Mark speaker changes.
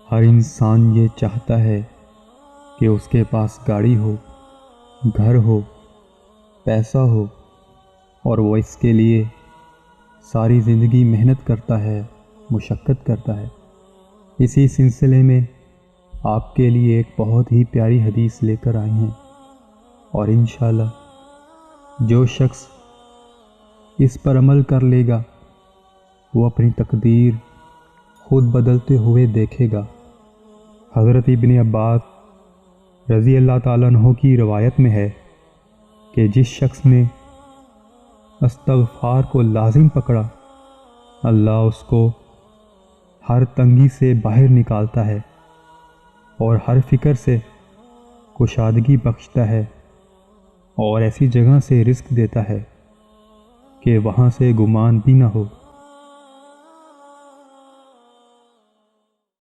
Speaker 1: ہر انسان یہ چاہتا ہے کہ اس کے پاس گاڑی ہو، گھر ہو، پیسہ ہو، اور وہ اس کے لیے ساری زندگی محنت کرتا ہے، مشقت کرتا ہے۔ اسی سلسلے میں آپ کے لیے ایک بہت ہی پیاری حدیث لے کر آئے ہیں، اور انشاءاللہ جو شخص اس پر عمل کر لے گا وہ اپنی تقدیر خود بدلتے ہوئے دیکھے گا۔ حضرت ابن عباس رضی اللہ تعالیٰ عنہ کی روایت میں ہے کہ جس شخص نے استغفار کو لازم پکڑا، اللہ اس کو ہر تنگی سے باہر نکالتا ہے اور ہر فکر سے کشادگی بخشتا ہے، اور ایسی جگہ سے رزق دیتا ہے کہ وہاں سے گمان بھی نہ ہو۔